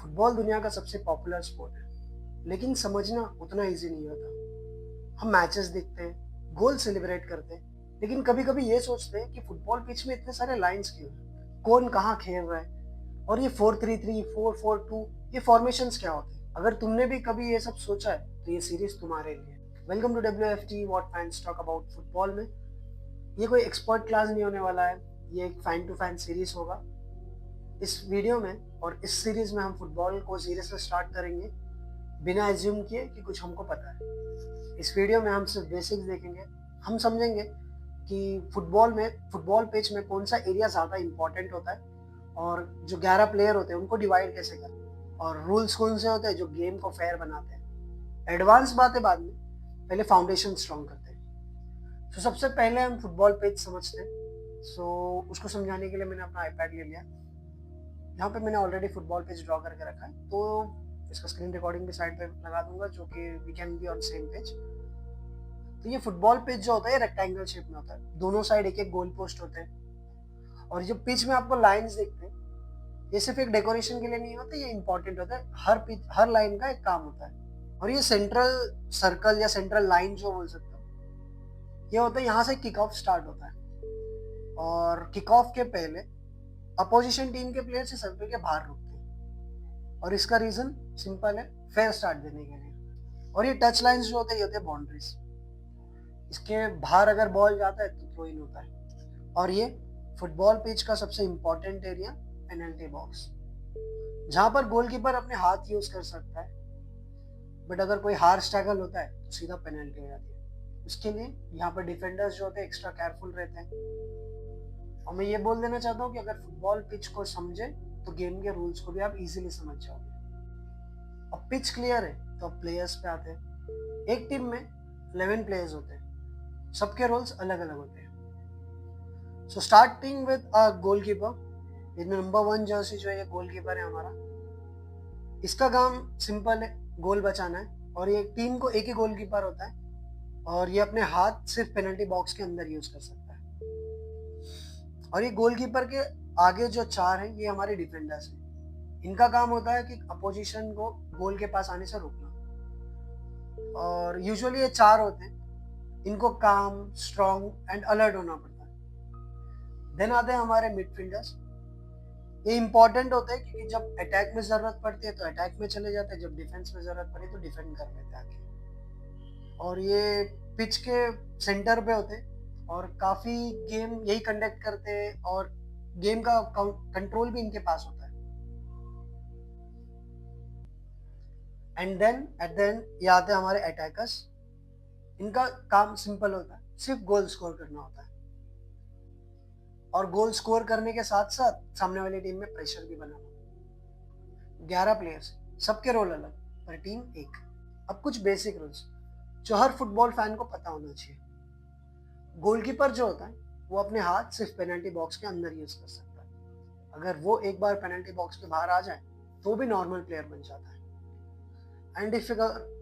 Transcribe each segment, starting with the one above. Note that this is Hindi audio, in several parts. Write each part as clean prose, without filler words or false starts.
फुटबॉल दुनिया का सबसे पॉपुलर स्पोर्ट है, लेकिन समझना उतना इजी नहीं होता। हम मैचेस देखते हैं, गोल सेलिब्रेट करते हैं, लेकिन कभी-कभी ये सोचते हैं कि फुटबॉल पिच में इतने सारे लाइंस क्यों हैं? कौन कहाँ खेल रहा है? और ये 4-3-3, 4-4-2 ये फॉर्मेशंस क्या होते हैं? अगर तुमने भी कभी ये सब सोचा है, तो ये सीरीज तुम्हारे लिए। Welcome to WFT what fans talk about football में। ये कोई एक्सपर्ट क्लास नहीं होने वाला है, ये एक फैन टू फैन सीरीज होगा। इस वीडियो में और इस सीरीज में हम फुटबॉल को जीरो से स्टार्ट करेंगे, बिना एज्यूम किए कि कुछ हमको पता है। इस वीडियो में हम सिर्फ बेसिक्स देखेंगे। हम समझेंगे कि फुटबॉल पिच में कौन सा एरिया ज़्यादा इंपॉर्टेंट होता है, और जो 11 प्लेयर होते हैं उनको डिवाइड कैसे करें, और रूल्स कौन से होते हैं जो गेम को फेयर बनाते हैं। एडवांस बातें बाद में, पहले फाउंडेशन स्ट्रॉन्ग करते हैं। तो सबसे पहले हम फुटबॉल पिच समझते हैं। उसको समझाने के लिए मैंने अपना आईपैड ले लिया। यहाँ पे मैंने ऑलरेडी फुटबॉल पिच ड्रॉ करके रखा है, तो इसका स्क्रीन रिकॉर्डिंग भी साइड पे लगा दूंगा, जो कि we can be on same page. तो ये फुटबॉल पिच जो होता है रेक्टेंगल शेप में होता है, दोनों साइड एक एक गोल पोस्ट होते हैं। और जो पिच में आपको लाइंस दिखते हैं, ये सिर्फ एक डेकोरेशन के लिए नहीं होता, ये इंपॉर्टेंट होता है। हर लाइन का एक काम होता है। और ये सेंट्रल सर्कल या सेंट्रल लाइन जो बोल सकते हो, ये होता है, यहाँ से किक ऑफ स्टार्ट होता है। और किक ऑफ के पहले अपोजिशन टीम के प्लेयर से सर्कल के बाहर रुकते हैं, और इसका रीजन सिंपल है, फेयर स्टार्ट देने के लिए। और ये टच लाइंस जो होते हैं, ये होते हैं बाउंड्रीज। इसके बाहर अगर बॉल जाता है तो थ्रो इन होता है। और ये फुटबॉल पिच का सबसे इंपॉर्टेंट एरिया, पेनल्टी बॉक्स, जहां पर गोलकीपर अपने हाथ यूज कर सकता है, बट अगर कोई हार्श टैकल होता है तो सीधा पेनल्टी हो जाती है। उसके लिए यहाँ पर डिफेंडर्स जो होते हैं एक्स्ट्रा केयरफुल रहते हैं। और मैं ये बोल देना चाहता हूँ कि अगर फुटबॉल पिच को समझे तो गेम के रूल्स को भी आप इजीली समझ जाओगे। अब पिच क्लियर है तो अब प्लेयर्स पे आते हैं। एक टीम में 11 प्लेयर्स होते हैं, सबके रोल्स अलग अलग होते हैं। So starting with a goalkeeper. इसमें नंबर 1 जर्सी जो है, ये गोलकीपर है हमारा। इसका काम सिंपल है, गोल बचाना है। और ये टीम को एक ही गोलकीपर होता है, और ये अपने हाथ सिर्फ पेनल्टी बॉक्स के अंदर यूज कर सकता है। और ये गोलकीपर के आगे जो 4 हैं, ये हमारे डिफेंडर्स हैं। इनका काम होता है कि अपोजिशन को गोल के पास आने से रोकना। और यूजुअली ये 4 होते हैं। इनको काम, स्ट्रॉन्ग एंड अलर्ट होना पड़ता है। देन आते हैं हमारे मिडफील्डर्स। ये इंपॉर्टेंट होते हैं क्योंकि जब अटैक में जरूरत पड़ती है तो अटैक में चले जाते हैं, जब डिफेंस में जरूरत पड़ी तो डिफेंड कर लेते हैं आके। और ये पिच के सेंटर पे होते हैं, और काफी गेम यही कंडक्ट करते हैं, और गेम का कंट्रोल भी इनके पास होता है। And then at the end ये आते हैं हमारे अटैकर्स। इनका काम सिंपल होता है, सिर्फ गोल स्कोर करना होता है। और गोल स्कोर करने के साथ साथ सामने वाली टीम में प्रेशर भी बनाना। 11 प्लेयर्स, सबके रोल अलग, पर टीम एक। अब कुछ बेसिक रूल्स जो हर फुटबॉल फैन को पता होना चाहिए। गोलकीपर जो होता है, वो अपने हाथ सिर्फ पेनल्टी बॉक्स के अंदर यूज कर सकता है। अगर वो एक बार पेनल्टी बॉक्स के बाहर आ जाए तो भी नॉर्मल प्लेयर बन जाता है। एंड इफ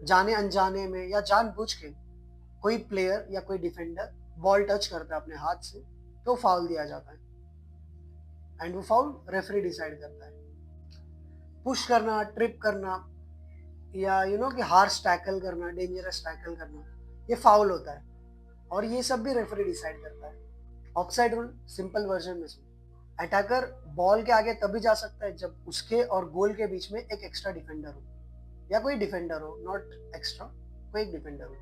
जाने अनजाने में या जानबूझ के कोई प्लेयर या कोई डिफेंडर बॉल टच करता है अपने हाथ से, तो फाउल दिया जाता है। एंड वो फाउल रेफरी डिसाइड करता है। पुश करना, ट्रिप करना, या कि हार्श टैकल करना, डेंजरस टैकल करना, ये फाउल होता है। और ये सब भी रेफरी डिसाइड करता है। ऑफसाइड रूल सिंपल वर्जन में सुनो। अटैकर बॉल के आगे तभी जा सकता है जब उसके और गोल के बीच में एक एक्स्ट्रा डिफेंडर हो, या कोई डिफेंडर हो, नॉट एक्स्ट्रा, कोई एक डिफेंडर हो।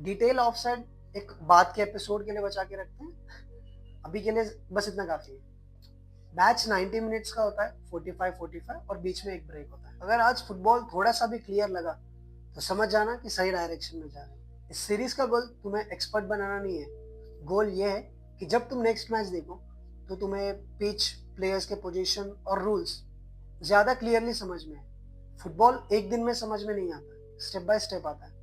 डिटेल ऑफसाइड एक बात के एपिसोड के लिए बचा के रखते हैं, अभी के लिए बस इतना काफी है। मैच 90 मिनट्स का होता है, 45 और बीच में एक ब्रेक होता है। अगर आज फुटबॉल थोड़ा सा भी क्लियर लगा तो समझ जाना कि सही डायरेक्शन में जा रहे हैं। इस सीरीज का गोल तुम्हें एक्सपर्ट बनाना नहीं है। गोल ये है कि जब तुम नेक्स्ट मैच देखो तो तुम्हें पिच, प्लेयर्स के पोजीशन और रूल्स ज्यादा क्लियरली समझ में आए। फुटबॉल एक दिन में समझ में नहीं आता, स्टेप बाय स्टेप आता है।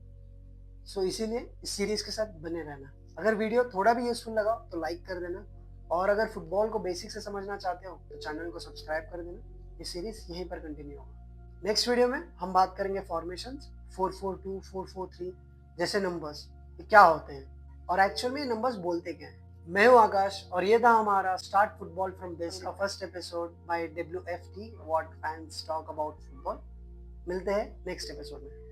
सो इसीलिए इस सीरीज के साथ बने रहना। अगर वीडियो थोड़ा भी यूजफुल लगा तो लाइक कर देना, और अगर फुटबॉल को बेसिक से समझना चाहते हो तो चैनल को सब्सक्राइब कर देना। ये सीरीज यहीं पर कंटिन्यू होगा। नेक्स्ट वीडियो में हम बात करेंगे फॉर्मेशंस, 4-4-2, 4-4-3 जैसे नंबर्स, ये क्या होते हैं, और एक्चुअल में ये नंबर्स बोलते क्या हैं। मैं हूँ आकाश और ये था हमारा स्टार्ट फुटबॉल फ्रॉम दिस का first episode by WFT what fans talk about football. मिलते हैं नेक्स्ट एपिसोड में।